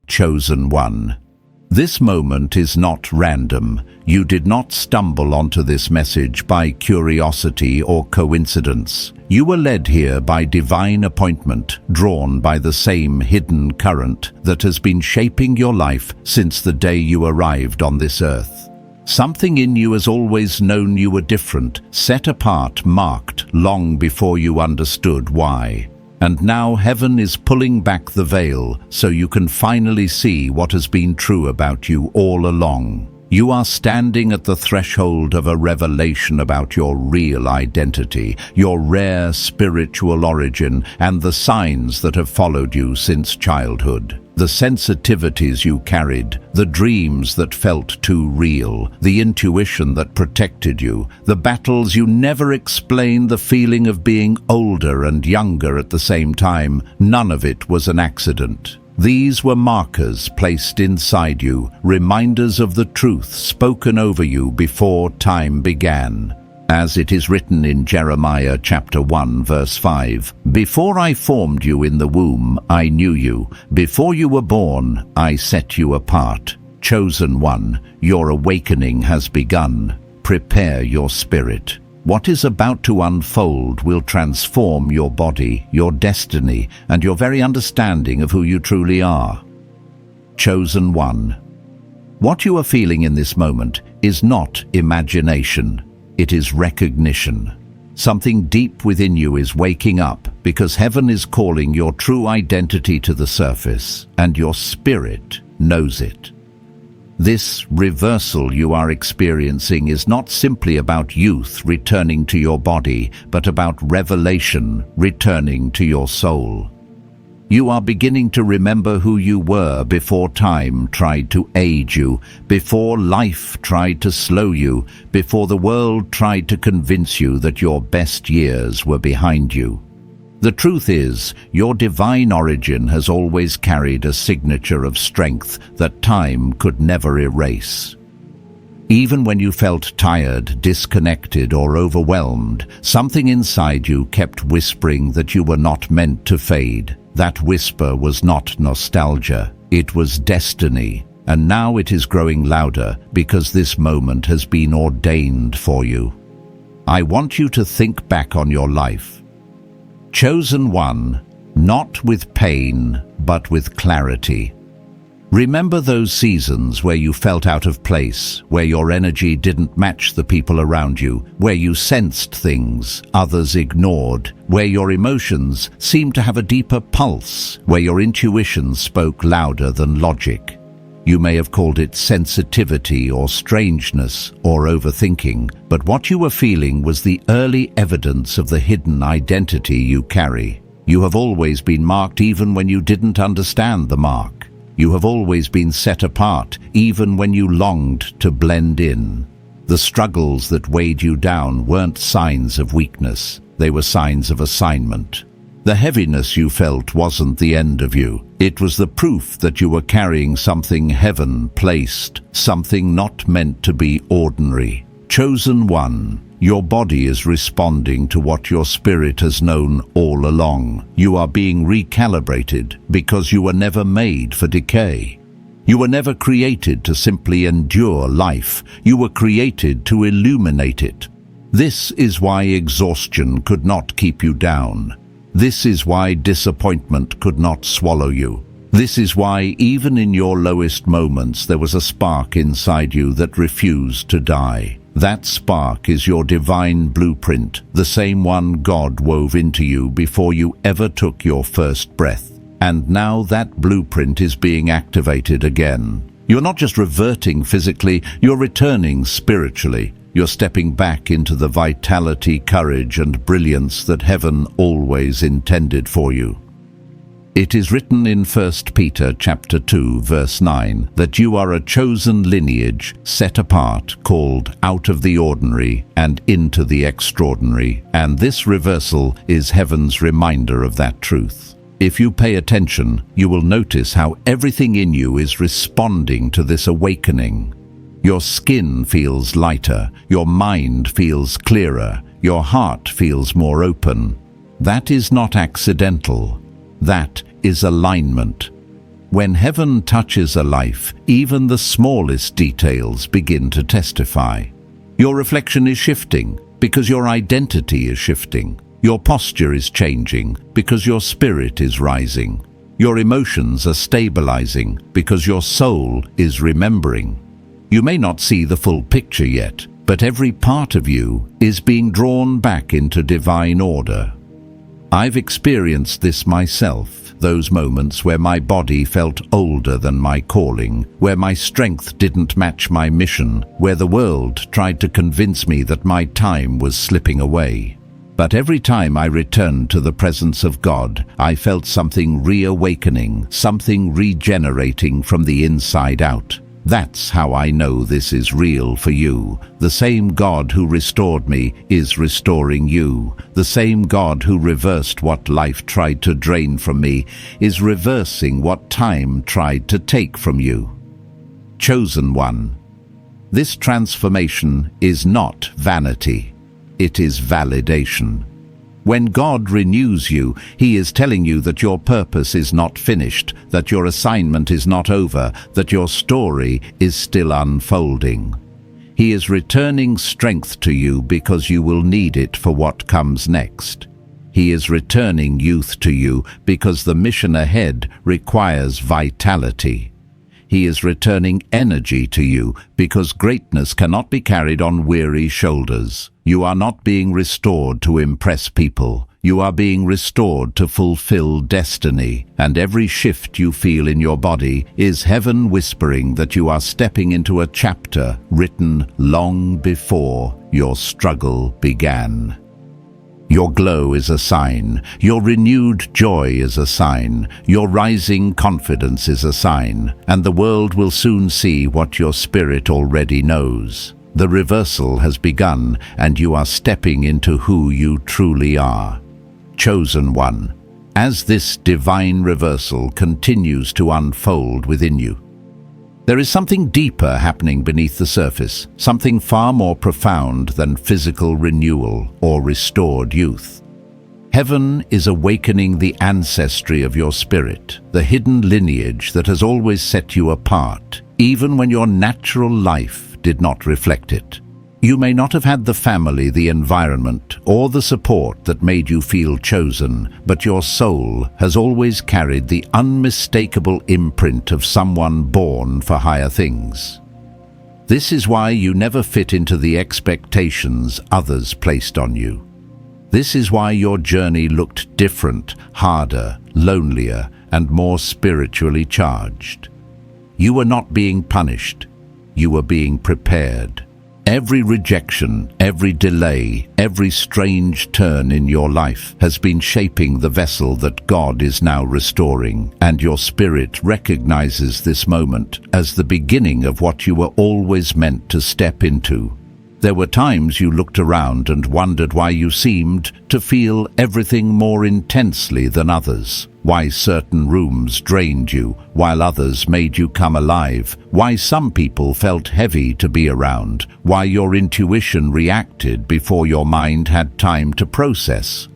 chosen one. This moment is not random. You did not stumble onto this message by curiosity or coincidence. You were led here by divine appointment, drawn by the same hidden current that has been shaping your life since the day you arrived on this earth. Something in you has always known you were different, set apart, marked, long before you understood why. And now heaven is pulling back the veil so you can finally see what has been true about you all along. You are standing at the threshold of a revelation about your real identity, your rare spiritual origin, and the signs that have followed you since childhood. The sensitivities you carried, the dreams that felt too real, the intuition that protected you, the battles you never explained, the feeling of being older and younger at the same time, none of it was an accident. These were markers placed inside you, reminders of the truth spoken over you before time began. As it is written in Jeremiah chapter 1 verse 5, "Before I formed you in the womb, I knew you. Before you were born, I set you apart. Chosen one, your awakening has begun. Prepare your spirit. What is about to unfold will transform your body, your destiny, and your very understanding of who you truly are." Chosen one. What you are feeling in this moment is not imagination. It is recognition. Something deep within you is waking up because heaven is calling your true identity to the surface, and your spirit knows it. This reversal you are experiencing is not simply about youth returning to your body, but about revelation returning to your soul. You are beginning to remember who you were before time tried to aid you, before life tried to slow you, before the world tried to convince you that your best years were behind you. The truth is, your divine origin has always carried a signature of strength that time could never erase. Even when you felt tired, disconnected, or overwhelmed, something inside you kept whispering that you were not meant to fade. That whisper was not nostalgia, it was destiny, and now it is growing louder because this moment has been ordained for you. I want you to think back on your life. Chosen one, not with pain, but with clarity. Remember those seasons where you felt out of place, where your energy didn't match the people around you, where you sensed things others ignored, where your emotions seemed to have a deeper pulse, where your intuition spoke louder than logic. You may have called it sensitivity or strangeness or overthinking, but what you were feeling was the early evidence of the hidden identity you carry. You have always been marked even when you didn't understand the mark. You have always been set apart, even when you longed to blend in. The struggles that weighed you down weren't signs of weakness, they were signs of assignment. The heaviness you felt wasn't the end of you. It was the proof that you were carrying something heaven placed, something not meant to be ordinary. Chosen one. Your body is responding to what your spirit has known all along. You are being recalibrated because you were never made for decay. You were never created to simply endure life. You were created to illuminate it. This is why exhaustion could not keep you down. This is why disappointment could not swallow you. This is why even in your lowest moments there was a spark inside you that refused to die. That spark is your divine blueprint, the same one God wove into you before you ever took your first breath. And now that blueprint is being activated again. You're not just reverting physically, you're returning spiritually. You're stepping back into the vitality, courage, and brilliance that heaven always intended for you. It is written in 1 Peter chapter 2 verse 9 that you are a chosen lineage, set apart, called out of the ordinary and into the extraordinary, and this reversal is heaven's reminder of that truth. If you pay attention, you will notice how everything in you is responding to this awakening. Your skin feels lighter, your mind feels clearer, your heart feels more open. That is not accidental. That is alignment. When heaven touches a life, even the smallest details begin to testify. Your reflection is shifting because your identity is shifting. Your posture is changing because your spirit is rising. Your emotions are stabilizing because your soul is remembering. You may not see the full picture yet, but every part of you is being drawn back into divine order. I've experienced this myself, those moments where my body felt older than my calling, where my strength didn't match my mission, where the world tried to convince me that my time was slipping away. But every time I returned to the presence of God, I felt something reawakening, something regenerating from the inside out. That's how I know this is real for you. The same God who restored me is restoring you. The same God who reversed what life tried to drain from me is reversing what time tried to take from you. Chosen one. This transformation is not vanity. It is validation. When God renews you, He is telling you that your purpose is not finished, that your assignment is not over, that your story is still unfolding. He is returning strength to you because you will need it for what comes next. He is returning youth to you because the mission ahead requires vitality. He is returning energy to you because greatness cannot be carried on weary shoulders. You are not being restored to impress people. You are being restored to fulfill destiny, and every shift you feel in your body is heaven whispering that you are stepping into a chapter written long before your struggle began. Your glow is a sign, your renewed joy is a sign, your rising confidence is a sign, and the world will soon see what your spirit already knows. The reversal has begun, and you are stepping into who you truly are. Chosen one, as this divine reversal continues to unfold within you, there is something deeper happening beneath the surface, something far more profound than physical renewal or restored youth. Heaven is awakening the ancestry of your spirit, the hidden lineage that has always set you apart, even when your natural life did not reflect it. You may not have had the family, the environment, or the support that made you feel chosen, but your soul has always carried the unmistakable imprint of someone born for higher things. This is why you never fit into the expectations others placed on you. This is why your journey looked different, harder, lonelier, and more spiritually charged. You were not being punished. You were being prepared. Every rejection, every delay, every strange turn in your life has been shaping the vessel that God is now restoring, and your spirit recognizes this moment as the beginning of what you were always meant to step into. There were times you looked around and wondered why you seemed to feel everything more intensely than others, why certain rooms drained you while others made you come alive, why some people felt heavy to be around, why your intuition reacted before your mind had time to process.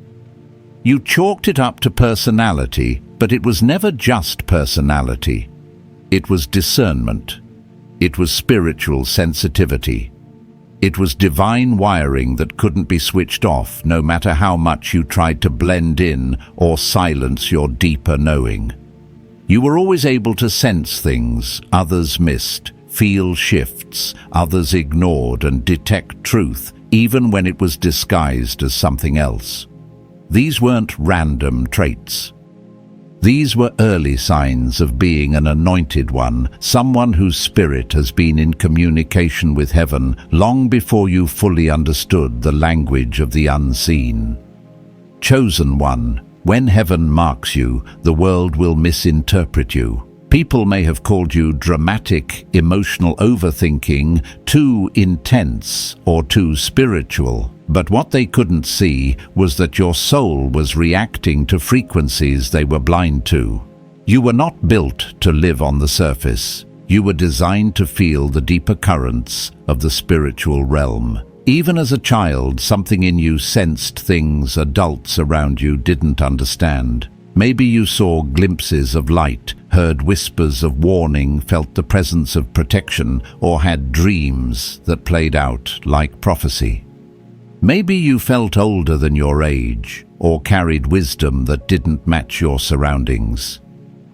You chalked it up to personality, but it was never just personality. It was discernment. It was spiritual sensitivity. It was divine wiring that couldn't be switched off, no matter how much you tried to blend in or silence your deeper knowing. You were always able to sense things others missed, feel shifts others ignored, and detect truth, even when it was disguised as something else. These weren't random traits. These were early signs of being an anointed one, someone whose spirit has been in communication with heaven long before you fully understood the language of the unseen. Chosen one, when heaven marks you, the world will misinterpret you. People may have called you dramatic, emotional overthinking, too intense, or too spiritual. But what they couldn't see was that your soul was reacting to frequencies they were blind to. You were not built to live on the surface. You were designed to feel the deeper currents of the spiritual realm. Even as a child, something in you sensed things adults around you didn't understand. Maybe you saw glimpses of light, heard whispers of warning, felt the presence of protection, or had dreams that played out like prophecy. Maybe you felt older than your age, or carried wisdom that didn't match your surroundings.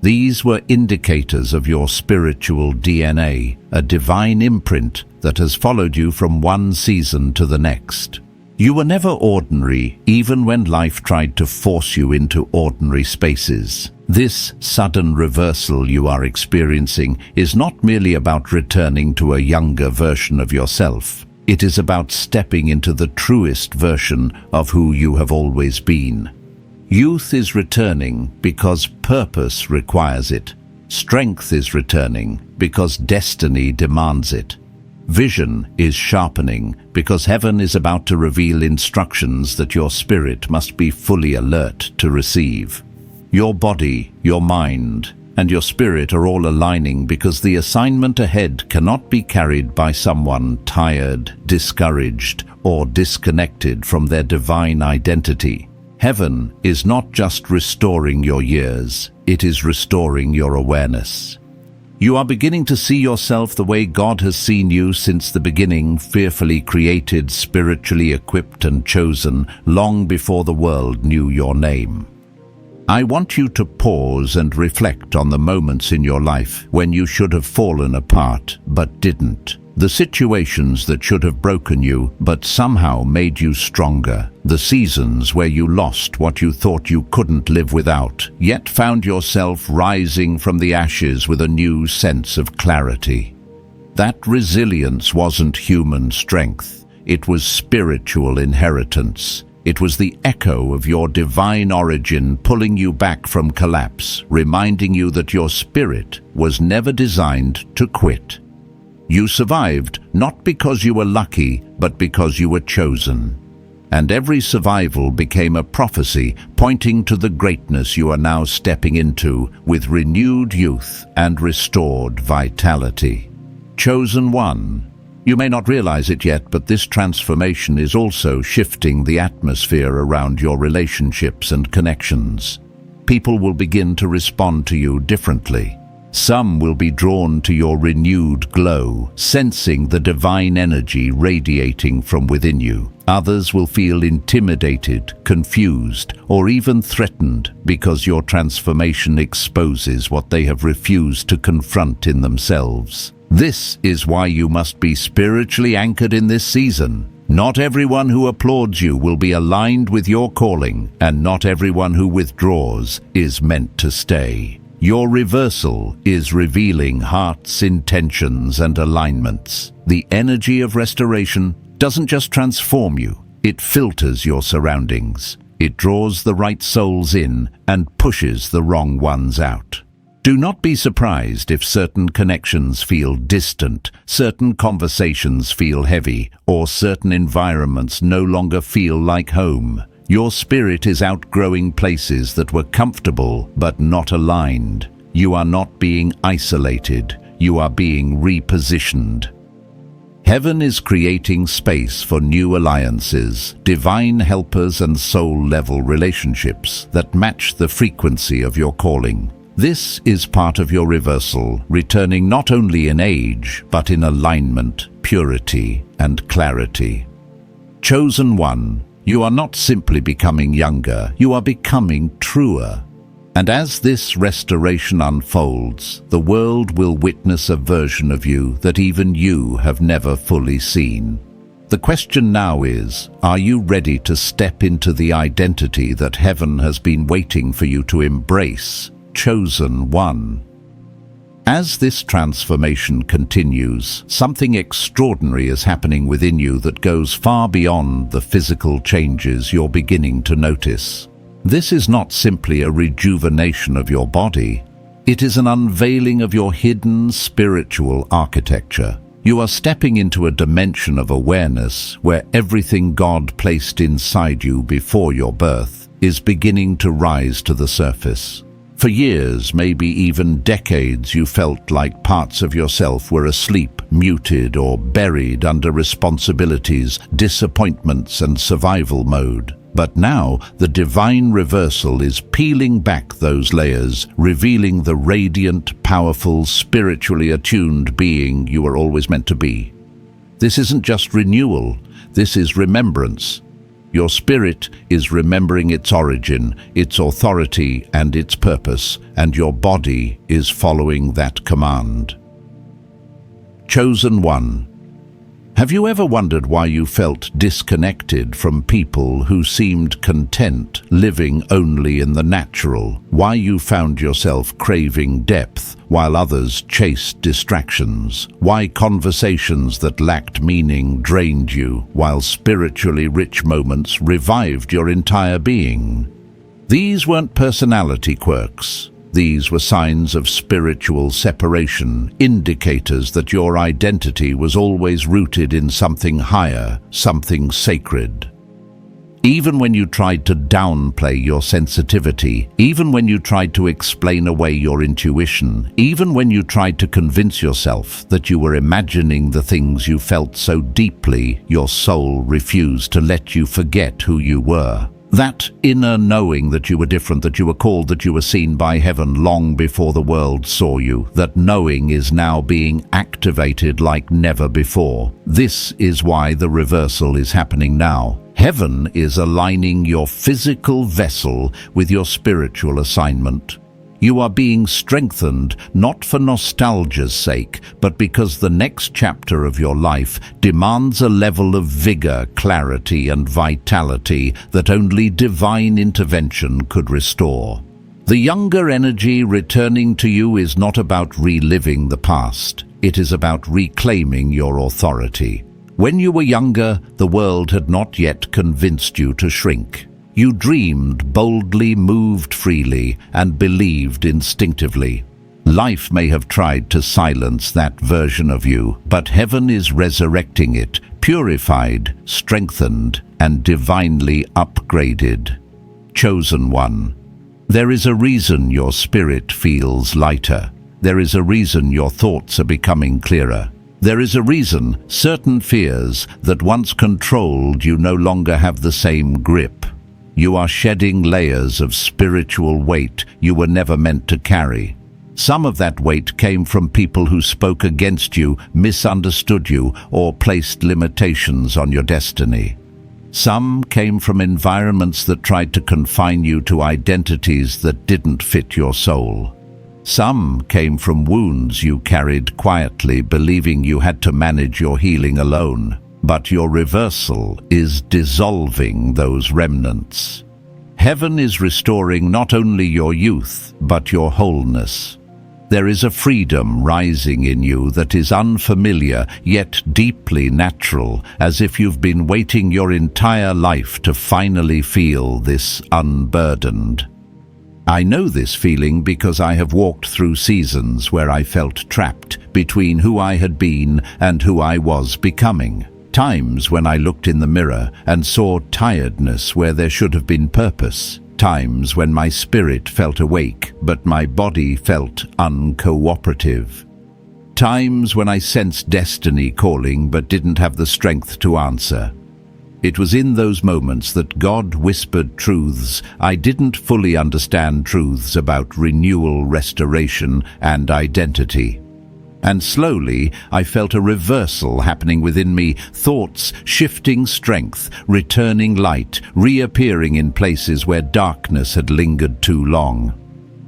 These were indicators of your spiritual DNA, a divine imprint that has followed you from one season to the next. You were never ordinary, even when life tried to force you into ordinary spaces. This sudden reversal you are experiencing is not merely about returning to a younger version of yourself. It is about stepping into the truest version of who you have always been. Youth is returning because purpose requires it. Strength is returning because destiny demands it. Vision is sharpening because heaven is about to reveal instructions that your spirit must be fully alert to receive. Your body, your mind, and your spirit are all aligning because the assignment ahead cannot be carried by someone tired, discouraged, or disconnected from their divine identity. Heaven is not just restoring your years, it is restoring your awareness. You are beginning to see yourself the way God has seen you since the beginning, fearfully created, spiritually equipped and chosen, long before the world knew your name. I want you to pause and reflect on the moments in your life when you should have fallen apart but didn't. The situations that should have broken you but somehow made you stronger. The seasons where you lost what you thought you couldn't live without, yet found yourself rising from the ashes with a new sense of clarity. That resilience wasn't human strength, it was spiritual inheritance. It was the echo of your divine origin pulling you back from collapse, reminding you that your spirit was never designed to quit. You survived not because you were lucky, but because you were chosen. And every survival became a prophecy pointing to the greatness you are now stepping into with renewed youth and restored vitality. Chosen one. You may not realize it yet, but this transformation is also shifting the atmosphere around your relationships and connections. People will begin to respond to you differently. Some will be drawn to your renewed glow, sensing the divine energy radiating from within you. Others will feel intimidated, confused, or even threatened because your transformation exposes what they have refused to confront in themselves. This is why you must be spiritually anchored in this season. Not everyone who applauds you will be aligned with your calling, and not everyone who withdraws is meant to stay. Your reversal is revealing hearts, intentions, and alignments. The energy of restoration doesn't just transform you, it filters your surroundings. It draws the right souls in and pushes the wrong ones out. Do not be surprised if certain connections feel distant, certain conversations feel heavy, or certain environments no longer feel like home. Your spirit is outgrowing places that were comfortable but not aligned. You are not being isolated, you are being repositioned. Heaven is creating space for new alliances, divine helpers and soul-level relationships that match the frequency of your calling. This is part of your reversal, returning not only in age, but in alignment, purity, and clarity. Chosen one, you are not simply becoming younger, you are becoming truer. And as this restoration unfolds, the world will witness a version of you that even you have never fully seen. The question now is, are you ready to step into the identity that heaven has been waiting for you to embrace? Chosen one. As this transformation continues, something extraordinary is happening within you that goes far beyond the physical changes you're beginning to notice. This is not simply a rejuvenation of your body, it is an unveiling of your hidden spiritual architecture. You are stepping into a dimension of awareness where everything God placed inside you before your birth is beginning to rise to the surface. For years, maybe even decades, you felt like parts of yourself were asleep, muted, or buried under responsibilities, disappointments, and survival mode. But now the divine reversal is peeling back those layers, revealing the radiant, powerful, spiritually attuned being you were always meant to be. This isn't just renewal, this is remembrance. Your spirit is remembering its origin, its authority, and its purpose, and your body is following that command. Chosen one. Have you ever wondered why you felt disconnected from people who seemed content living only in the natural? Why you found yourself craving depth while others chased distractions? Why conversations that lacked meaning drained you while spiritually rich moments revived your entire being? These weren't personality quirks. These were signs of spiritual separation, indicators that your identity was always rooted in something higher, something sacred. Even when you tried to downplay your sensitivity, even when you tried to explain away your intuition, even when you tried to convince yourself that you were imagining the things you felt so deeply, your soul refused to let you forget who you were. That inner knowing that you were different, that you were called, that you were seen by heaven long before the world saw you, that knowing is now being activated like never before. This is why the reversal is happening now. Heaven is aligning your physical vessel with your spiritual assignment. You are being strengthened not for nostalgia's sake, but because the next chapter of your life demands a level of vigor, clarity, and vitality that only divine intervention could restore. The younger energy returning to you is not about reliving the past. It is about reclaiming your authority. When you were younger, the world had not yet convinced you to shrink. You dreamed boldly, moved freely, and believed instinctively. Life may have tried to silence that version of you, but heaven is resurrecting it, purified, strengthened, and divinely upgraded. Chosen one. There is a reason your spirit feels lighter. There is a reason your thoughts are becoming clearer. There is a reason certain fears that once controlled you no longer have the same grip. You are shedding layers of spiritual weight you were never meant to carry. Some of that weight came from people who spoke against you, misunderstood you, or placed limitations on your destiny. Some came from environments that tried to confine you to identities that didn't fit your soul. Some came from wounds you carried quietly, believing you had to manage your healing alone. But your reversal is dissolving those remnants. Heaven is restoring not only your youth, but your wholeness. There is a freedom rising in you that is unfamiliar, yet deeply natural, as if you've been waiting your entire life to finally feel this unburdened. I know this feeling because I have walked through seasons where I felt trapped between who I had been and who I was becoming. Times when I looked in the mirror and saw tiredness where there should have been purpose. Times when my spirit felt awake, but my body felt uncooperative. Times when I sensed destiny calling but didn't have the strength to answer. It was in those moments that God whispered truths I didn't fully understand, truths about renewal, restoration, and identity. And slowly, I felt a reversal happening within me, thoughts shifting strength, returning light, reappearing in places where darkness had lingered too long.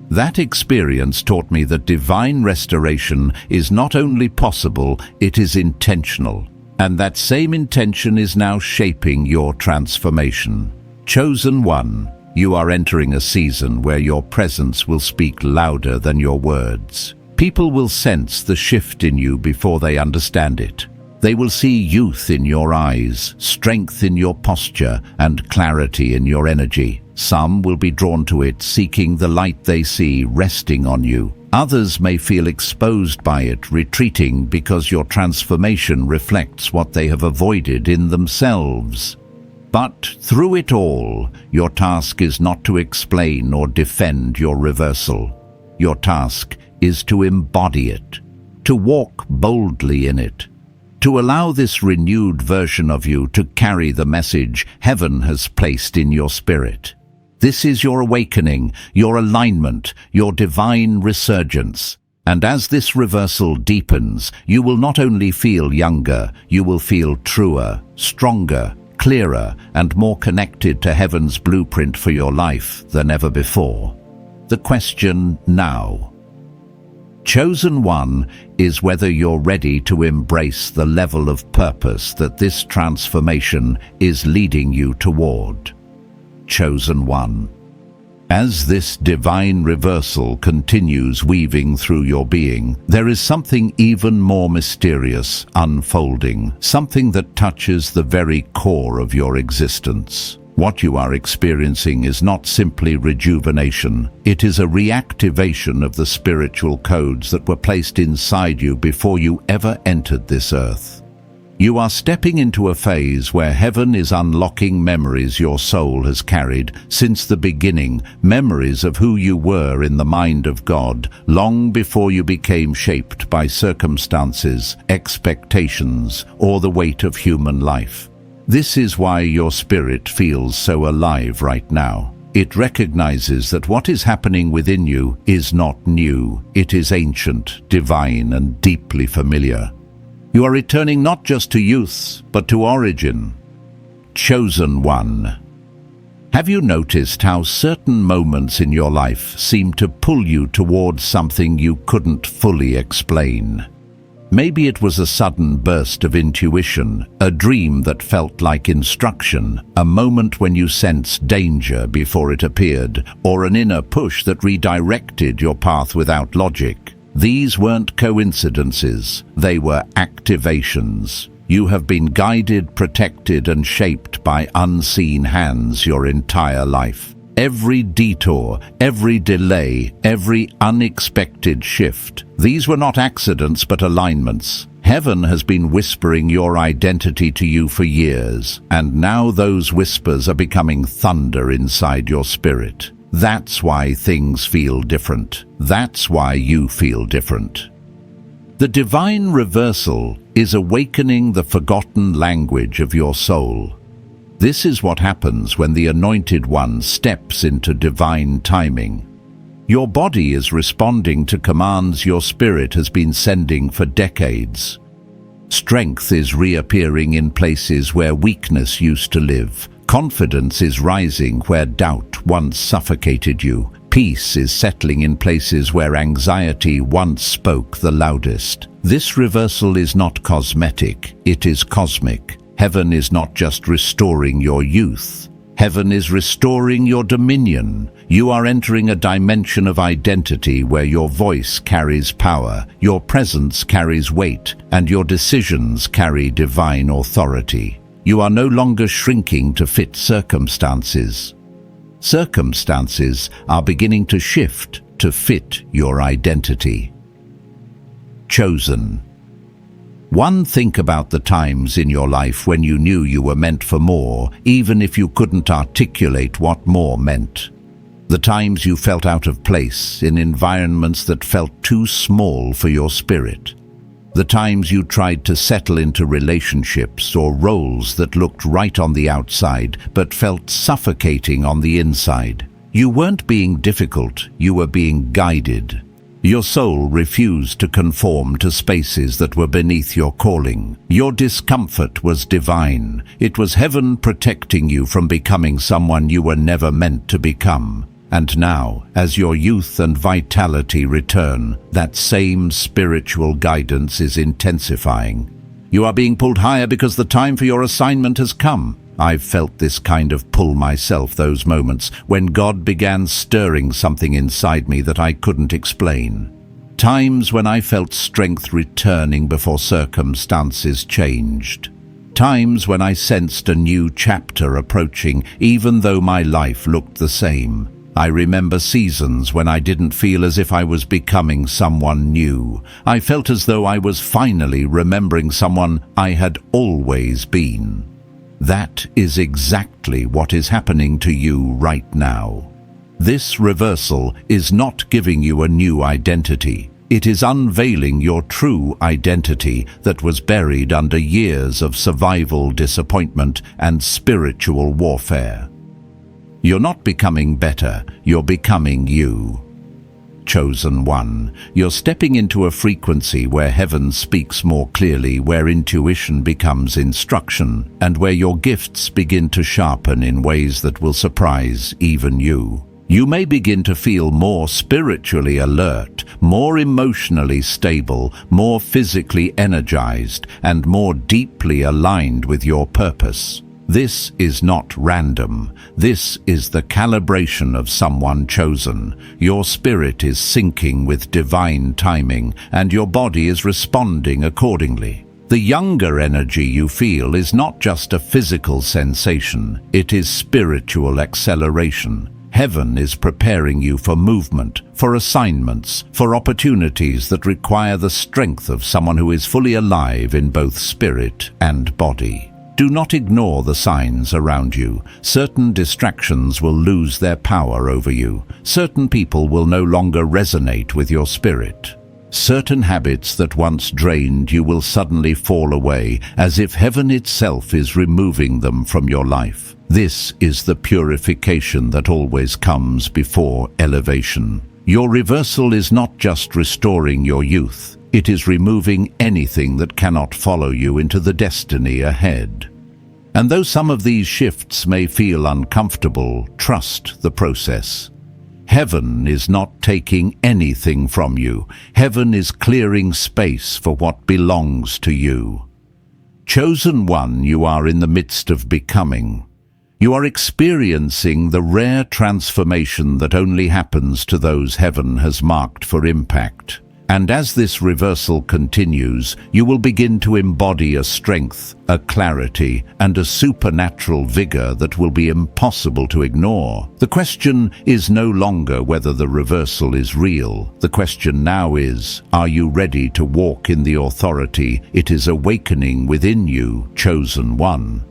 That experience taught me that divine restoration is not only possible, it is intentional. And that same intention is now shaping your transformation. Chosen one, you are entering a season where your presence will speak louder than your words. People will sense the shift in you before they understand it. They will see youth in your eyes, strength in your posture, and clarity in your energy. Some will be drawn to it, seeking the light they see resting on you. Others may feel exposed by it, retreating because your transformation reflects what they have avoided in themselves. But through it all, your task is not to explain or defend your reversal. Your task is to embody it, to walk boldly in it, to allow this renewed version of you to carry the message heaven has placed in your spirit. This is your awakening, your alignment, your divine resurgence. And as this reversal deepens, you will not only feel younger, you will feel truer, stronger, clearer, and more connected to heaven's blueprint for your life than ever before. The question now, chosen one, is whether you're ready to embrace the level of purpose that this transformation is leading you toward. Chosen one. As this divine reversal continues weaving through your being, there is something even more mysterious unfolding, something that touches the very core of your existence. What you are experiencing is not simply rejuvenation, it is a reactivation of the spiritual codes that were placed inside you before you ever entered this earth. You are stepping into a phase where heaven is unlocking memories your soul has carried since the beginning, memories of who you were in the mind of God, long before you became shaped by circumstances, expectations, or the weight of human life. This is why your spirit feels so alive right now. It recognizes that what is happening within you is not new, it is ancient, divine, and deeply familiar. You are returning not just to youth, but to origin. Chosen one. Have you noticed how certain moments in your life seem to pull you towards something you couldn't fully explain? Maybe it was a sudden burst of intuition, a dream that felt like instruction, a moment when you sensed danger before it appeared, or an inner push that redirected your path without logic. These weren't coincidences, they were activations. You have been guided, protected, and shaped by unseen hands your entire life. Every detour, every delay, every unexpected shift, these were not accidents but alignments. Heaven has been whispering your identity to you for years, and now those whispers are becoming thunder inside your spirit. That's why things feel different. That's why you feel different. The divine reversal is awakening the forgotten language of your soul. This is what happens when the Anointed One steps into divine timing. Your body is responding to commands your spirit has been sending for decades. Strength is reappearing in places where weakness used to live. Confidence is rising where doubt once suffocated you. Peace is settling in places where anxiety once spoke the loudest. This reversal is not cosmetic, it is cosmic. Heaven is not just restoring your youth. Heaven is restoring your dominion. You are entering a dimension of identity where your voice carries power, your presence carries weight, and your decisions carry divine authority. You are no longer shrinking to fit circumstances. Circumstances are beginning to shift to fit your identity. Chosen. One, think about the times in your life when you knew you were meant for more, even if you couldn't articulate what more meant. The times you felt out of place in environments that felt too small for your spirit. The times you tried to settle into relationships or roles that looked right on the outside but felt suffocating on the inside. You weren't being difficult, you were being guided. Your soul refused to conform to spaces that were beneath your calling. Your discomfort was divine. It was heaven protecting you from becoming someone you were never meant to become. And now, as your youth and vitality return, that same spiritual guidance is intensifying. You are being pulled higher because the time for your assignment has come. I've felt this kind of pull myself, those moments when God began stirring something inside me that I couldn't explain. Times when I felt strength returning before circumstances changed. Times when I sensed a new chapter approaching, even though my life looked the same. I remember seasons when I didn't feel as if I was becoming someone new. I felt as though I was finally remembering someone I had always been. That is exactly what is happening to you right now. This reversal is not giving you a new identity. It is unveiling your true identity that was buried under years of survival disappointment and spiritual warfare. You're not becoming better, you're becoming you. Chosen one, you're stepping into a frequency where heaven speaks more clearly, where intuition becomes instruction, and where your gifts begin to sharpen in ways that will surprise even you. You may begin to feel more spiritually alert, more emotionally stable, more physically energized, and more deeply aligned with your purpose. This is not random. This is the calibration of someone chosen. Your spirit is syncing with divine timing, and your body is responding accordingly. The younger energy you feel is not just a physical sensation, it is spiritual acceleration. Heaven is preparing you for movement, for assignments, for opportunities that require the strength of someone who is fully alive in both spirit and body. Do not ignore the signs around you. Certain distractions will lose their power over you. Certain people will no longer resonate with your spirit. Certain habits that once drained you will suddenly fall away, as if heaven itself is removing them from your life. This is the purification that always comes before elevation. Your reversal is not just restoring your youth. It is removing anything that cannot follow you into the destiny ahead. And though some of these shifts may feel uncomfortable, trust the process. Heaven is not taking anything from you. Heaven is clearing space for what belongs to you. Chosen one, you are in the midst of becoming. You are experiencing the rare transformation that only happens to those heaven has marked for impact. And as this reversal continues, you will begin to embody a strength, a clarity, and a supernatural vigor that will be impossible to ignore. The question is no longer whether the reversal is real. The question now is, are you ready to walk in the authority it is awakening within you, chosen one?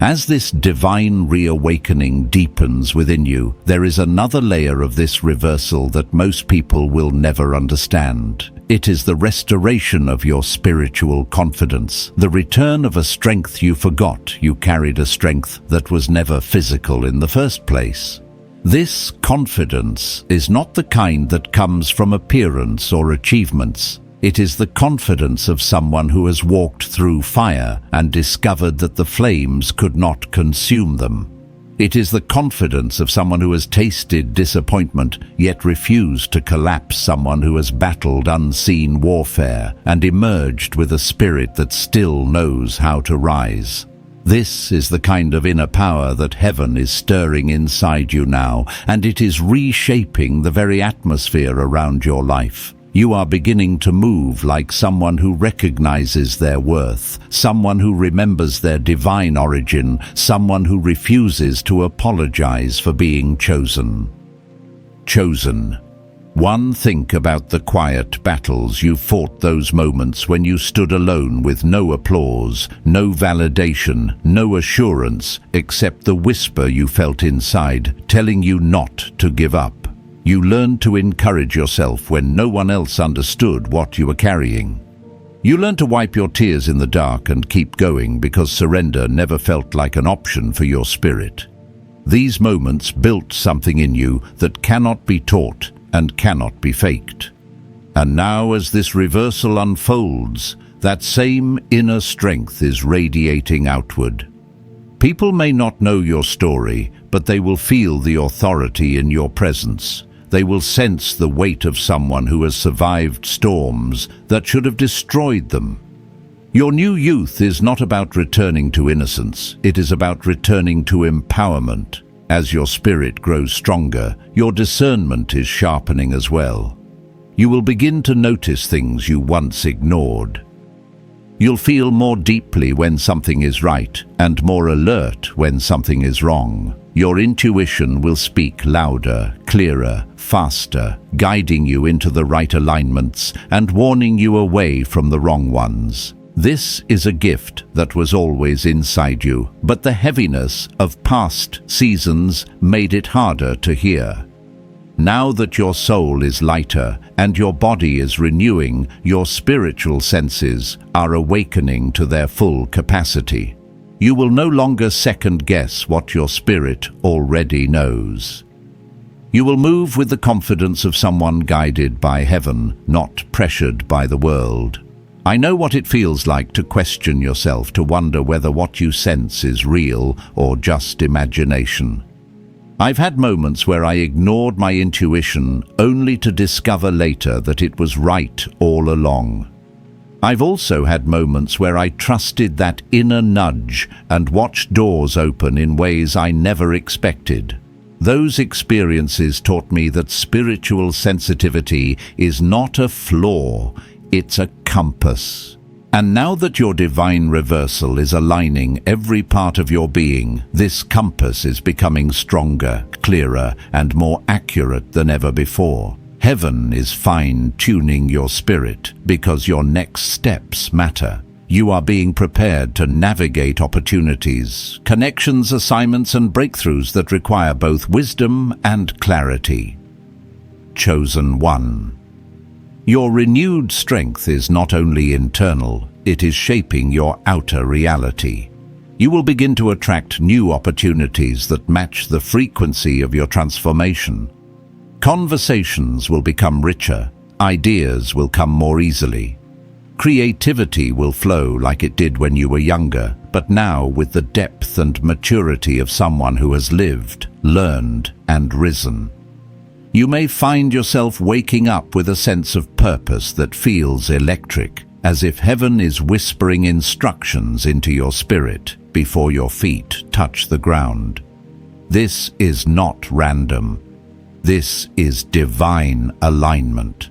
As this divine reawakening deepens within you, there is another layer of this reversal that most people will never understand. It is the restoration of your spiritual confidence, the return of a strength you forgot you carried, a strength that was never physical in the first place. This confidence is not the kind that comes from appearance or achievements. It is the confidence of someone who has walked through fire and discovered that the flames could not consume them. It is the confidence of someone who has tasted disappointment yet refused to collapse, someone who has battled unseen warfare and emerged with a spirit that still knows how to rise. This is the kind of inner power that heaven is stirring inside you now, and it is reshaping the very atmosphere around your life. You are beginning to move like someone who recognizes their worth, someone who remembers their divine origin, someone who refuses to apologize for being chosen. Chosen. One, think about the quiet battles you fought, those moments when you stood alone with no applause, no validation, no assurance, except the whisper you felt inside telling you not to give up. You learned to encourage yourself when no one else understood what you were carrying. You learned to wipe your tears in the dark and keep going because surrender never felt like an option for your spirit. These moments built something in you that cannot be taught and cannot be faked. And now, as this reversal unfolds, that same inner strength is radiating outward. People may not know your story, but they will feel the authority in your presence. They will sense the weight of someone who has survived storms that should have destroyed them. Your new youth is not about returning to innocence. It is about returning to empowerment. As your spirit grows stronger, your discernment is sharpening as well. You will begin to notice things you once ignored. You'll feel more deeply when something is right and more alert when something is wrong. Your intuition will speak louder, clearer, faster, guiding you into the right alignments and warning you away from the wrong ones. This is a gift that was always inside you, but the heaviness of past seasons made it harder to hear. Now that your soul is lighter and your body is renewing, your spiritual senses are awakening to their full capacity. You will no longer second-guess what your spirit already knows. You will move with the confidence of someone guided by heaven, not pressured by the world. I know what it feels like to question yourself, to wonder whether what you sense is real or just imagination. I've had moments where I ignored my intuition only to discover later that it was right all along. I've also had moments where I trusted that inner nudge and watched doors open in ways I never expected. Those experiences taught me that spiritual sensitivity is not a flaw, it's a compass. And now that your divine reversal is aligning every part of your being, this compass is becoming stronger, clearer, and more accurate than ever before. Heaven is fine-tuning your spirit because your next steps matter. You are being prepared to navigate opportunities, connections, assignments, and breakthroughs that require both wisdom and clarity. Chosen one. Your renewed strength is not only internal, it is shaping your outer reality. You will begin to attract new opportunities that match the frequency of your transformation. Conversations will become richer, ideas will come more easily. Creativity will flow like it did when you were younger, but now with the depth and maturity of someone who has lived, learned, and risen. You may find yourself waking up with a sense of purpose that feels electric, as if heaven is whispering instructions into your spirit before your feet touch the ground. This is not random. This is divine alignment.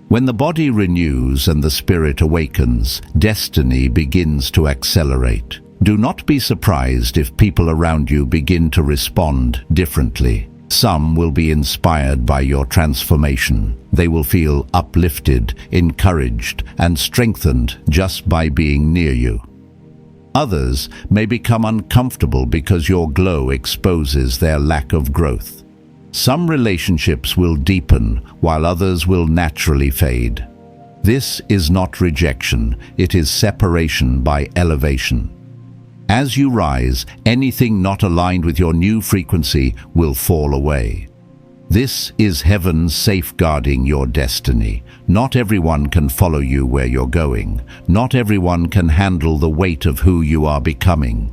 When the body renews and the spirit awakens, destiny begins to accelerate. Do not be surprised if people around you begin to respond differently. Some will be inspired by your transformation. They will feel uplifted, encouraged, and strengthened just by being near you. Others may become uncomfortable because your glow exposes their lack of growth. Some relationships will deepen, while others will naturally fade. This is not rejection, it is separation by elevation. As you rise, anything not aligned with your new frequency will fall away. This is heaven safeguarding your destiny. Not everyone can follow you where you're going. Not everyone can handle the weight of who you are becoming.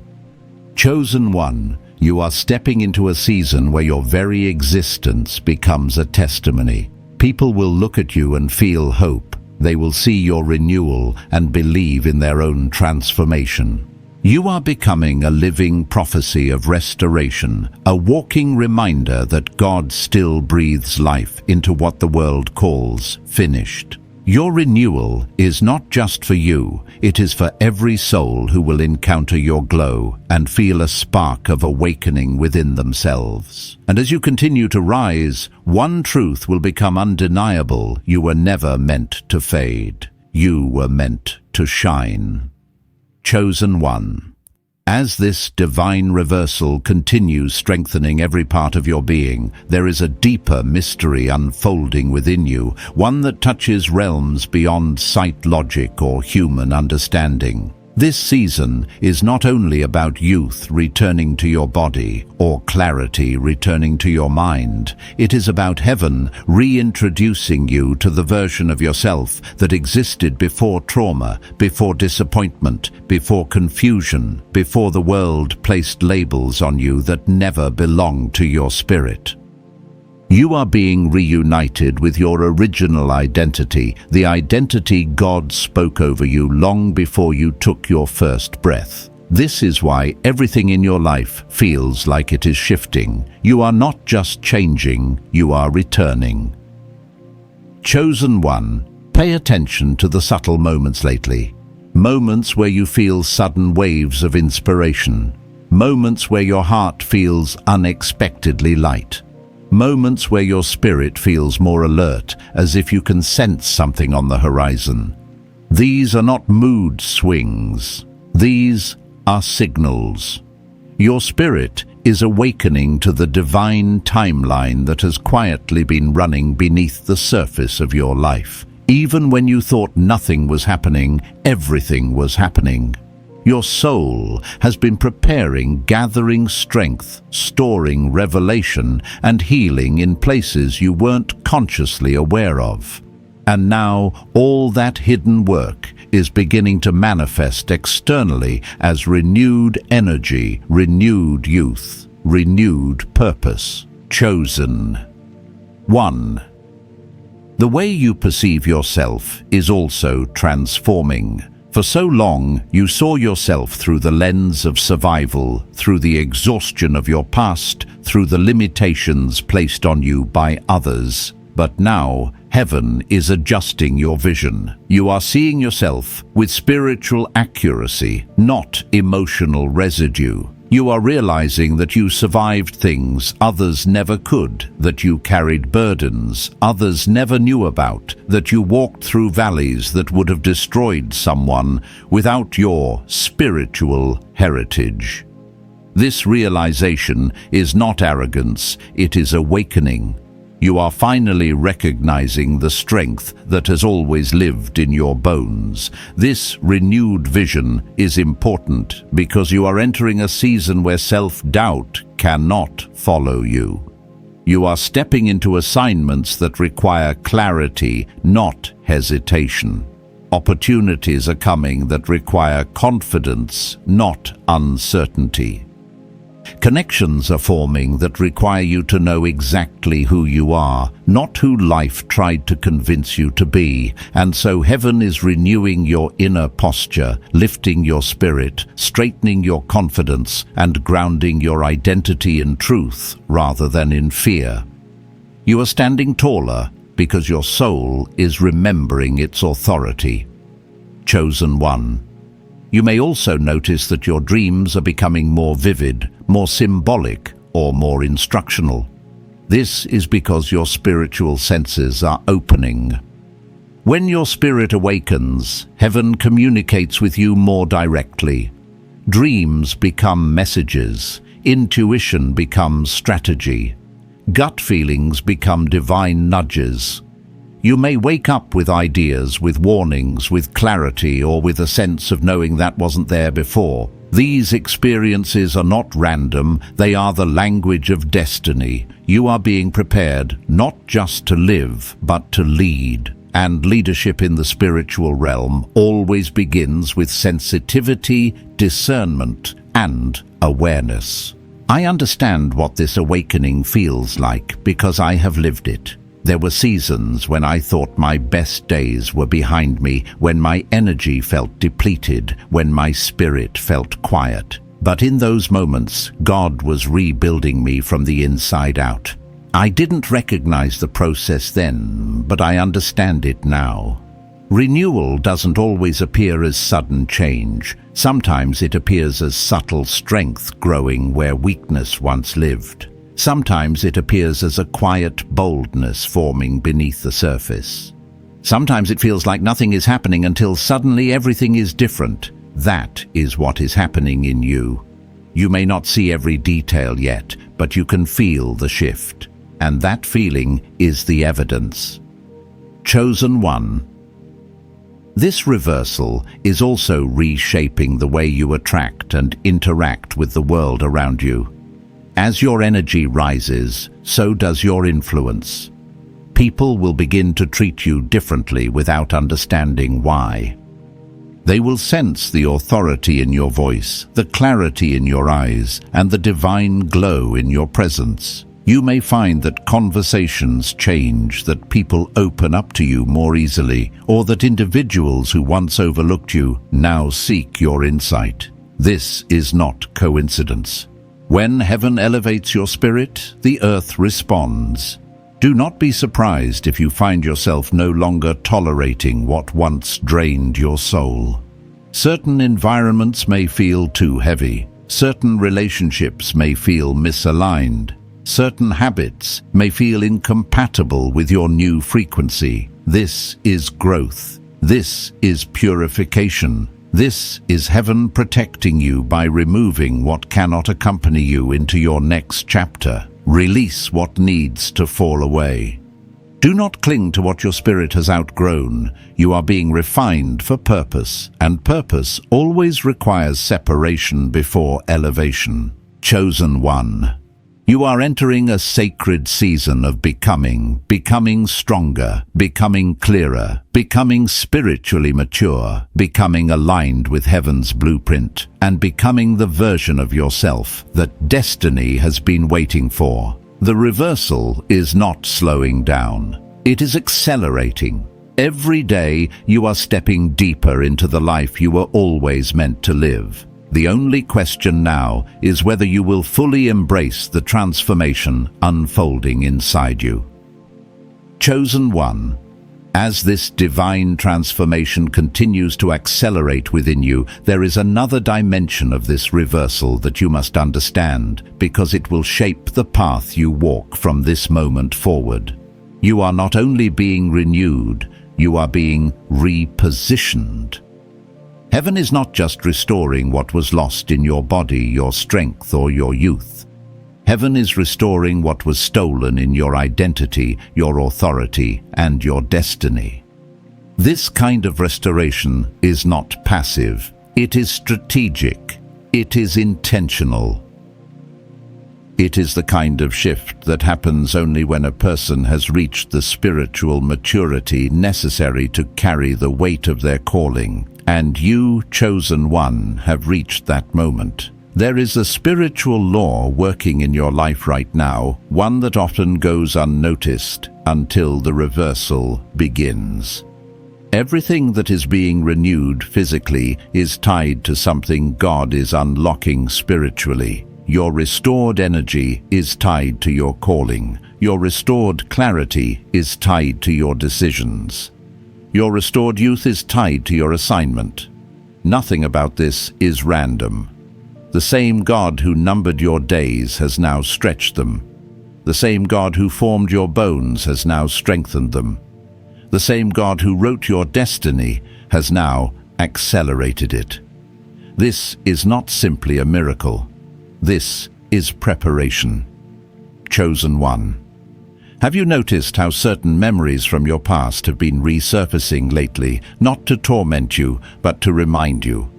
Chosen one, you are stepping into a season where your very existence becomes a testimony. People will look at you and feel hope. They will see your renewal and believe in their own transformation. You are becoming a living prophecy of restoration, a walking reminder that God still breathes life into what the world calls finished. Your renewal is not just for you, it is for every soul who will encounter your glow and feel a spark of awakening within themselves. And as you continue to rise, one truth will become undeniable: you were never meant to fade. You were meant to shine. Chosen one. As this divine reversal continues strengthening every part of your being, there is a deeper mystery unfolding within you, one that touches realms beyond sight, logic, or human understanding. This season is not only about youth returning to your body or clarity returning to your mind. It is about heaven reintroducing you to the version of yourself that existed before trauma, before disappointment, before confusion, before the world placed labels on you that never belonged to your spirit. You are being reunited with your original identity, the identity God spoke over you long before you took your first breath. This is why everything in your life feels like it is shifting. You are not just changing, you are returning. Chosen one, pay attention to the subtle moments lately. Moments where you feel sudden waves of inspiration. Moments where your heart feels unexpectedly light. Moments where your spirit feels more alert, as if you can sense something on the horizon. These are not mood swings. These are signals. Your spirit is awakening to the divine timeline that has quietly been running beneath the surface of your life. Even when you thought nothing was happening, everything was happening. Your soul has been preparing, gathering strength, storing revelation, and healing in places you weren't consciously aware of. And now all that hidden work is beginning to manifest externally as renewed energy, renewed youth, renewed purpose. Chosen. 1. The way you perceive yourself is also transforming. For so long, you saw yourself through the lens of survival, through the exhaustion of your past, through the limitations placed on you by others. But now, heaven is adjusting your vision. You are seeing yourself with spiritual accuracy, not emotional residue. You are realizing that you survived things others never could, that you carried burdens others never knew about, that you walked through valleys that would have destroyed someone without your spiritual heritage. This realization is not arrogance, it is awakening. You are finally recognizing the strength that has always lived in your bones. This renewed vision is important because you are entering a season where self-doubt cannot follow you. You are stepping into assignments that require clarity, not hesitation. Opportunities are coming that require confidence, not uncertainty. Connections are forming that require you to know exactly who you are, not who life tried to convince you to be. And so heaven is renewing your inner posture, lifting your spirit, straightening your confidence, and grounding your identity in truth rather than in fear. You are standing taller because your soul is remembering its authority. Chosen 1. You may also notice that your dreams are becoming more vivid, more symbolic, or more instructional. This is because your spiritual senses are opening. When your spirit awakens, heaven communicates with you more directly. Dreams become messages, intuition becomes strategy, gut feelings become divine nudges. You may wake up with ideas, with warnings, with clarity, or with a sense of knowing that wasn't there before. These experiences are not random, they are the language of destiny. You are being prepared not just to live, but to lead. And leadership in the spiritual realm always begins with sensitivity, discernment, and awareness. I understand what this awakening feels like because I have lived it. There were seasons when I thought my best days were behind me, when my energy felt depleted, when my spirit felt quiet. But in those moments, God was rebuilding me from the inside out. I didn't recognize the process then, but I understand it now. Renewal doesn't always appear as sudden change. Sometimes it appears as subtle strength growing where weakness once lived. Sometimes it appears as a quiet boldness forming beneath the surface. Sometimes it feels like nothing is happening until suddenly everything is different. That is what is happening in you. You may not see every detail yet, but you can feel the shift. And that feeling is the evidence. Chosen 1. This reversal is also reshaping the way you attract and interact with the world around you. As your energy rises, so does your influence. People will begin to treat you differently without understanding why. They will sense the authority in your voice, the clarity in your eyes, and the divine glow in your presence. You may find that conversations change, that people open up to you more easily, or that individuals who once overlooked you now seek your insight. This is not coincidence. When heaven elevates your spirit, the earth responds. Do not be surprised if you find yourself no longer tolerating what once drained your soul. Certain environments may feel too heavy. Certain relationships may feel misaligned. Certain habits may feel incompatible with your new frequency. This is growth. This is purification. This is heaven protecting you by removing what cannot accompany you into your next chapter. Release what needs to fall away. Do not cling to what your spirit has outgrown. You are being refined for purpose, and purpose always requires separation before elevation. Chosen one. You are entering a sacred season of becoming stronger, becoming clearer, becoming spiritually mature, becoming aligned with heaven's blueprint, and becoming the version of yourself that destiny has been waiting for. The reversal is not slowing down. It is accelerating. Every day you are stepping deeper into the life you were always meant to live. The only question now is whether you will fully embrace the transformation unfolding inside you. Chosen one. As this divine transformation continues to accelerate within you, there is another dimension of this reversal that you must understand, because it will shape the path you walk from this moment forward. You are not only being renewed, you are being repositioned. Heaven is not just restoring what was lost in your body, your strength, or your youth. Heaven is restoring what was stolen in your identity, your authority, and your destiny. This kind of restoration is not passive. It is strategic. It is intentional. It is the kind of shift that happens only when a person has reached the spiritual maturity necessary to carry the weight of their calling. And you, chosen one, have reached that moment. There is a spiritual law working in your life right now, one that often goes unnoticed until the reversal begins. Everything that is being renewed physically is tied to something God is unlocking spiritually. Your restored energy is tied to your calling. Your restored clarity is tied to your decisions. Your restored youth is tied to your assignment. Nothing about this is random. The same God who numbered your days has now stretched them. The same God who formed your bones has now strengthened them. The same God who wrote your destiny has now accelerated it. This is not simply a miracle. This is preparation. Chosen one. Have you noticed how certain memories from your past have been resurfacing lately, not to torment you, but to remind you?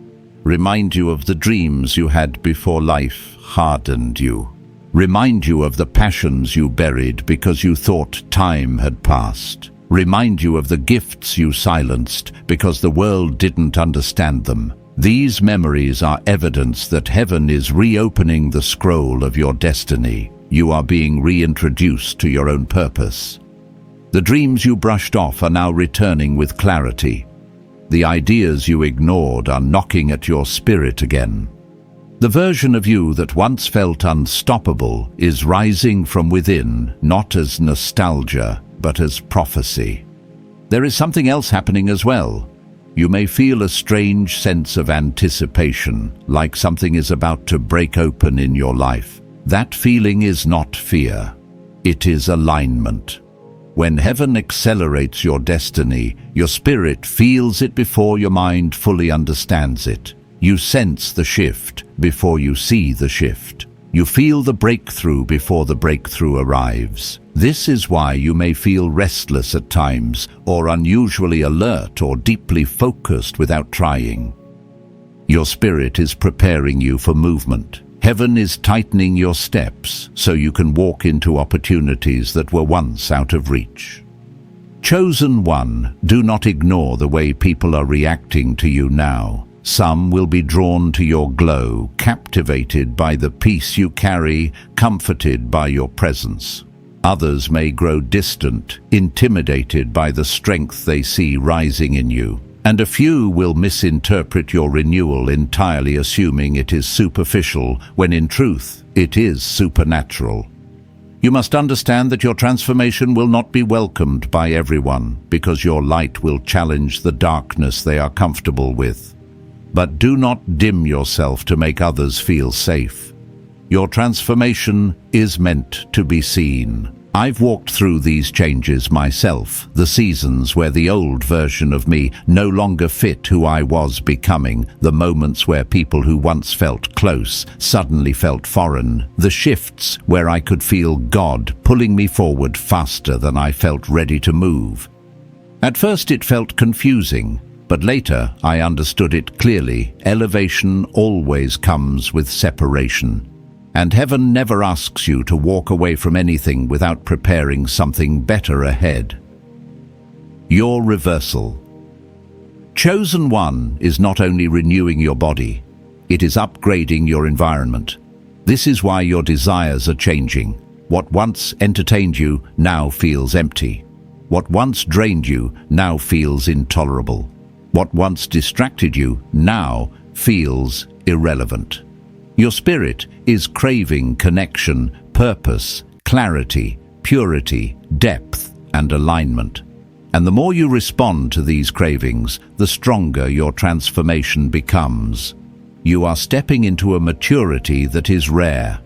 Remind you of the dreams you had before life hardened you. Remind you of the passions you buried because you thought time had passed. Remind you of the gifts you silenced because the world didn't understand them. These memories are evidence that heaven is reopening the scroll of your destiny. You are being reintroduced to your own purpose. The dreams you brushed off are now returning with clarity. The ideas you ignored are knocking at your spirit again. The version of you that once felt unstoppable is rising from within, not as nostalgia, but as prophecy. There is something else happening as well. You may feel a strange sense of anticipation, like something is about to break open in your life. That feeling is not fear. It is alignment. When heaven accelerates your destiny, your spirit feels it before your mind fully understands it. You sense the shift before you see the shift. You feel the breakthrough before the breakthrough arrives. This is why you may feel restless at times, or unusually alert or deeply focused without trying. Your spirit is preparing you for movement. Heaven is tightening your steps so you can walk into opportunities that were once out of reach. Chosen one, do not ignore the way people are reacting to you now. Some will be drawn to your glow, captivated by the peace you carry, comforted by your presence. Others may grow distant, intimidated by the strength they see rising in you. And a few will misinterpret your renewal, entirely assuming it is superficial, when in truth, it is supernatural. You must understand that your transformation will not be welcomed by everyone, because your light will challenge the darkness they are comfortable with. But do not dim yourself to make others feel safe. Your transformation is meant to be seen. I've walked through these changes myself, the seasons where the old version of me no longer fit who I was becoming, the moments where people who once felt close suddenly felt foreign, the shifts where I could feel God pulling me forward faster than I felt ready to move. At first it felt confusing, but later I understood it clearly. Elevation always comes with separation. And heaven never asks you to walk away from anything without preparing something better ahead. Your reversal. Chosen One is not only renewing your body, it is upgrading your environment. This is why your desires are changing. What once entertained you now feels empty. What once drained you now feels intolerable. What once distracted you now feels irrelevant. Your spirit is craving connection, purpose, clarity, purity, depth, and alignment. And the more you respond to these cravings, the stronger your transformation becomes. You are stepping into a maturity that is rare.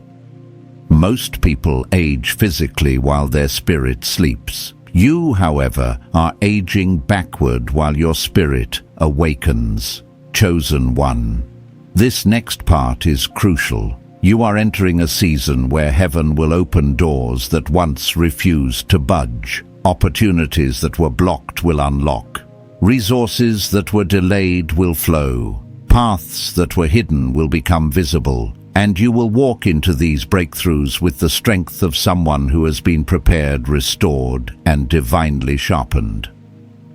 Most people age physically while their spirit sleeps. You, however, are aging backward while your spirit awakens. Chosen One. This next part is crucial. You are entering a season where heaven will open doors that once refused to budge. Opportunities that were blocked will unlock. Resources that were delayed will flow. Paths that were hidden will become visible. And you will walk into these breakthroughs with the strength of someone who has been prepared, restored, and divinely sharpened.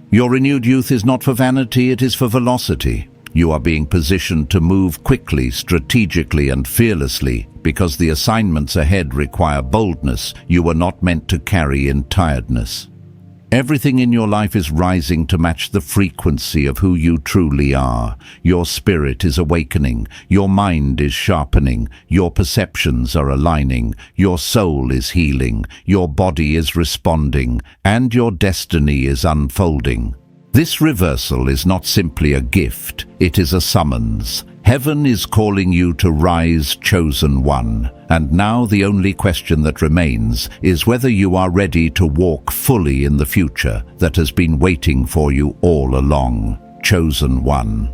Your renewed youth is not for vanity, it is for velocity. You are being positioned to move quickly, strategically, and fearlessly because the assignments ahead require boldness you were not meant to carry in tiredness. Everything in your life is rising to match the frequency of who you truly are. Your spirit is awakening, your mind is sharpening, your perceptions are aligning, your soul is healing, your body is responding, and your destiny is unfolding. This reversal is not simply a gift, it is a summons. Heaven is calling you to rise, chosen one. And now the only question that remains is whether you are ready to walk fully in the future that has been waiting for you all along. Chosen one.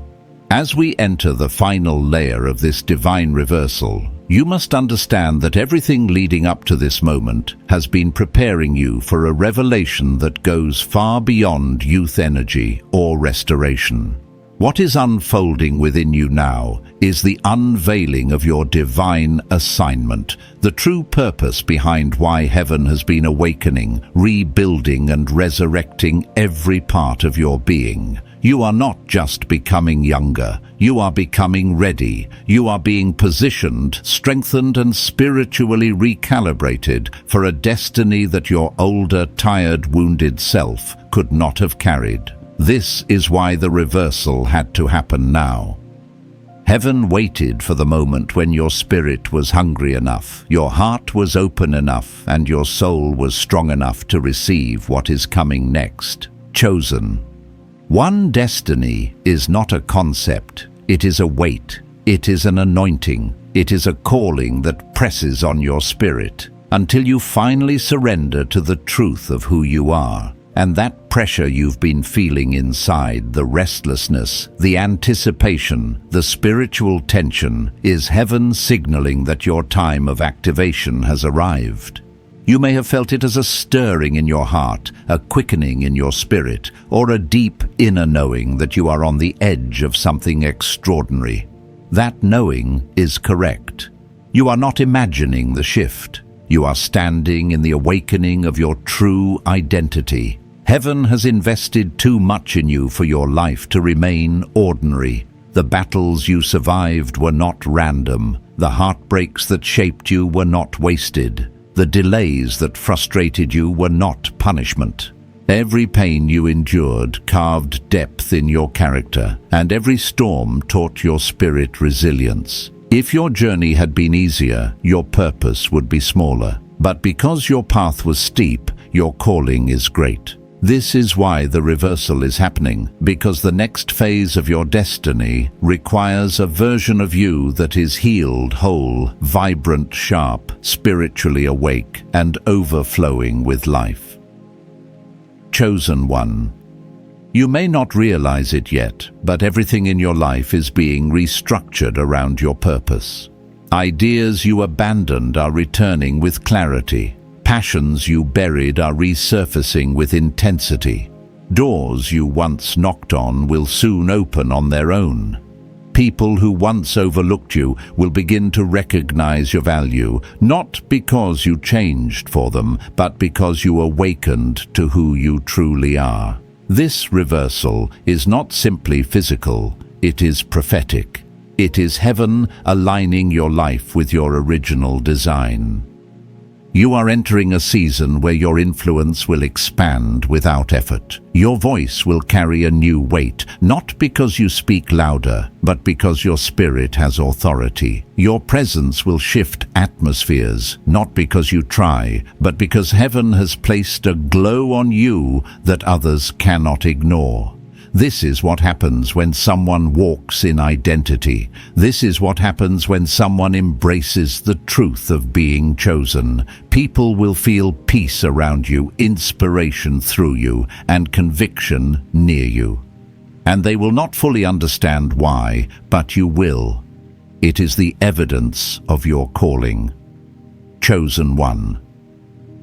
As we enter the final layer of this divine reversal, you must understand that everything leading up to this moment has been preparing you for a revelation that goes far beyond youth energy or restoration. What is unfolding within you now is the unveiling of your divine assignment, the true purpose behind why heaven has been awakening, rebuilding, and resurrecting every part of your being. You are not just becoming younger, you are becoming ready. You are being positioned, strengthened, and spiritually recalibrated for a destiny that your older, tired, wounded self could not have carried. This is why the reversal had to happen now. Heaven waited for the moment when your spirit was hungry enough, your heart was open enough, and your soul was strong enough to receive what is coming next. Chosen. One destiny is not a concept, it is a weight, it is an anointing, it is a calling that presses on your spirit until you finally surrender to the truth of who you are. And that pressure you've been feeling inside, the restlessness, the anticipation, the spiritual tension, is heaven signaling that your time of activation has arrived. You may have felt it as a stirring in your heart, a quickening in your spirit, or a deep inner knowing that you are on the edge of something extraordinary. That knowing is correct. You are not imagining the shift. You are standing in the awakening of your true identity. Heaven has invested too much in you for your life to remain ordinary. The battles you survived were not random. The heartbreaks that shaped you were not wasted. The delays that frustrated you were not punishment. Every pain you endured carved depth in your character, and every storm taught your spirit resilience. If your journey had been easier, your purpose would be smaller. But because your path was steep, your calling is great. This is why the reversal is happening, because the next phase of your destiny requires a version of you that is healed, whole, vibrant, sharp, spiritually awake, and overflowing with life. Chosen one. You may not realize it yet, but everything in your life is being restructured around your purpose. Ideas you abandoned are returning with clarity. Passions you buried are resurfacing with intensity. Doors you once knocked on will soon open on their own. People who once overlooked you will begin to recognize your value, not because you changed for them, but because you awakened to who you truly are. This reversal is not simply physical, it is prophetic. It is heaven aligning your life with your original design. You are entering a season where your influence will expand without effort. Your voice will carry a new weight, not because you speak louder, but because your spirit has authority. Your presence will shift atmospheres, not because you try, but because heaven has placed a glow on you that others cannot ignore. This is what happens when someone walks in identity. This is what happens when someone embraces the truth of being chosen. People will feel peace around you, inspiration through you, and conviction near you. And they will not fully understand why, but you will. It is the evidence of your calling. Chosen one.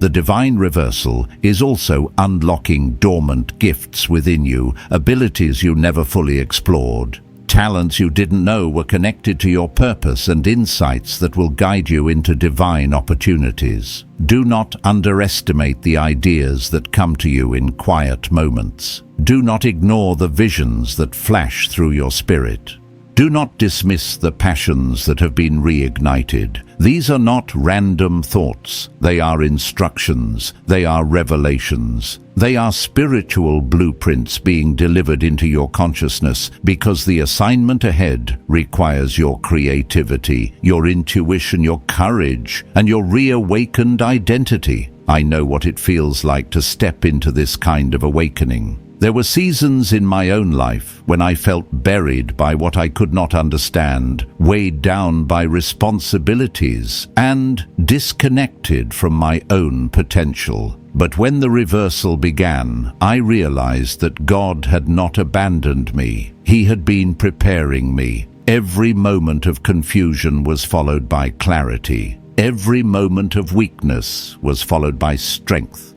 The divine reversal is also unlocking dormant gifts within you, abilities you never fully explored, talents you didn't know were connected to your purpose, and insights that will guide you into divine opportunities. Do not underestimate the ideas that come to you in quiet moments. Do not ignore the visions that flash through your spirit. Do not dismiss the passions that have been reignited. These are not random thoughts. They are instructions. They are revelations. They are spiritual blueprints being delivered into your consciousness, because the assignment ahead requires your creativity, your intuition, your courage, and your reawakened identity. I know what it feels like to step into this kind of awakening. There were seasons in my own life when I felt buried by what I could not understand, weighed down by responsibilities, and disconnected from my own potential. But when the reversal began, I realized that God had not abandoned me. He had been preparing me. Every moment of confusion was followed by clarity. Every moment of weakness was followed by strength.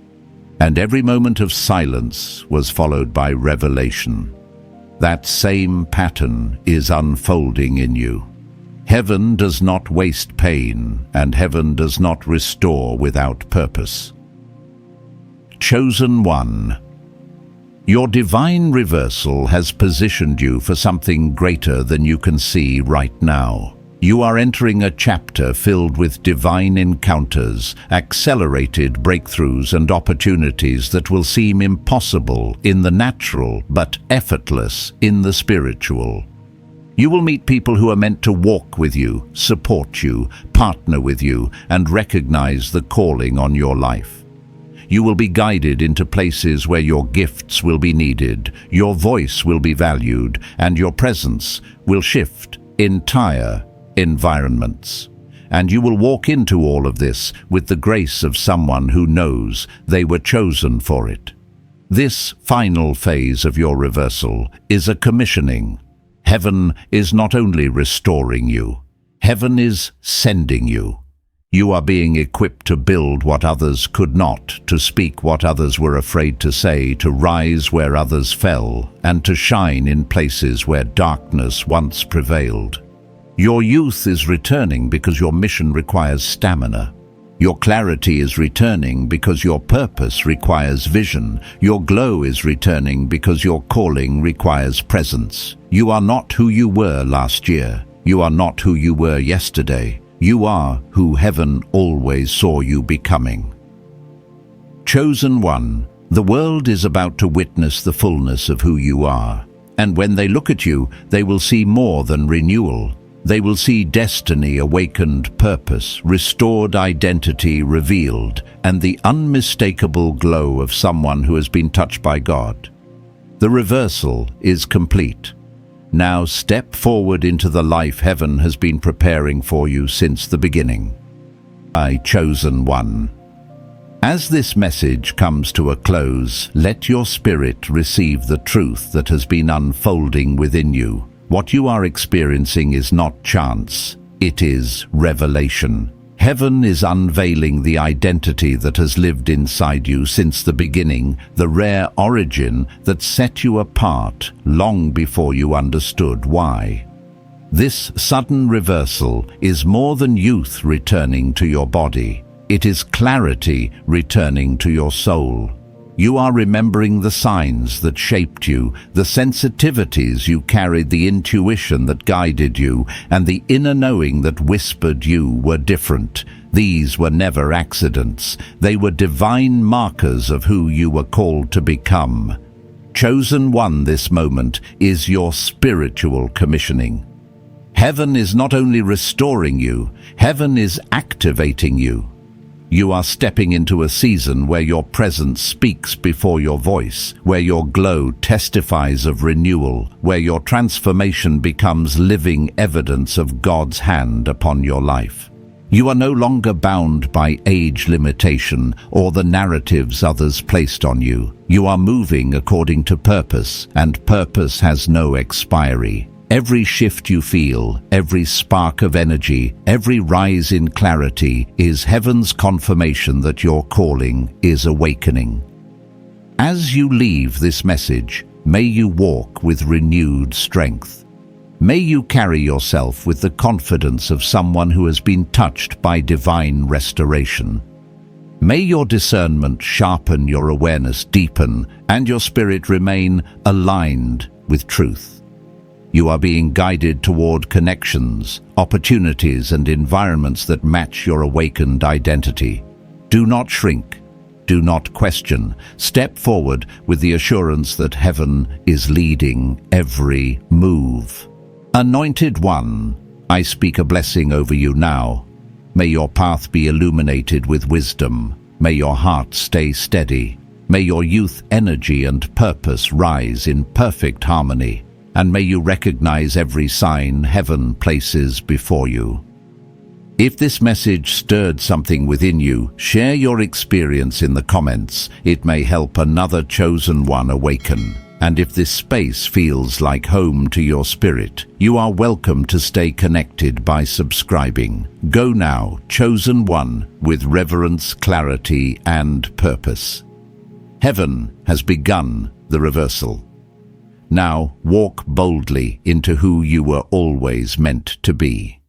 And every moment of silence was followed by revelation. That same pattern is unfolding in you. Heaven does not waste pain, and heaven does not restore without purpose. Chosen one. Your divine reversal has positioned you for something greater than you can see right now. You are entering a chapter filled with divine encounters, accelerated breakthroughs, and opportunities that will seem impossible in the natural but effortless in the spiritual. You will meet people who are meant to walk with you, support you, partner with you, and recognize the calling on your life. You will be guided into places where your gifts will be needed, your voice will be valued, and your presence will shift entire environments. And you will walk into all of this with the grace of someone who knows they were chosen for it. This final phase of your reversal is a commissioning. Heaven is not only restoring you, heaven is sending you. You are being equipped to build what others could not, to speak what others were afraid to say, to rise where others fell, and to shine in places where darkness once prevailed. Your youth is returning because your mission requires stamina. Your clarity is returning because your purpose requires vision. Your glow is returning because your calling requires presence. You are not who you were last year. You are not who you were yesterday. You are who heaven always saw you becoming. Chosen one, the world is about to witness the fullness of who you are. And when they look at you, they will see more than renewal. They will see destiny awakened, purpose, restored identity revealed, and the unmistakable glow of someone who has been touched by God. The reversal is complete. Now step forward into the life heaven has been preparing for you since the beginning. Chosen one. As this message comes to a close, let your spirit receive the truth that has been unfolding within you. What you are experiencing is not chance, it is revelation. Heaven is unveiling the identity that has lived inside you since the beginning, the rare origin that set you apart long before you understood why. This sudden reversal is more than youth returning to your body. It is clarity returning to your soul. You are remembering the signs that shaped you, the sensitivities you carried, the intuition that guided you, and the inner knowing that whispered you were different. These were never accidents. They were divine markers of who you were called to become. Chosen one, this moment is your spiritual commissioning. Heaven is not only restoring you, heaven is activating you. You are stepping into a season where your presence speaks before your voice, where your glow testifies of renewal, where your transformation becomes living evidence of God's hand upon your life. You are no longer bound by age limitation or the narratives others placed on you. You are moving according to purpose, and purpose has no expiry. Every shift you feel, every spark of energy, every rise in clarity is heaven's confirmation that your calling is awakening. As you leave this message, may you walk with renewed strength. May you carry yourself with the confidence of someone who has been touched by divine restoration. May your discernment sharpen, your awareness deepen, and your spirit remain aligned with truth. You are being guided toward connections, opportunities, and environments that match your awakened identity. Do not shrink. Do not question. Step forward with the assurance that heaven is leading every move. Anointed one, I speak a blessing over you now. May your path be illuminated with wisdom. May your heart stay steady. May your youth energy and purpose rise in perfect harmony. And may you recognize every sign heaven places before you. If this message stirred something within you, share your experience in the comments. It may help another chosen one awaken. And if this space feels like home to your spirit, you are welcome to stay connected by subscribing. Go now, chosen one, with reverence, clarity, and purpose. Heaven has begun the reversal. Now walk boldly into who you were always meant to be.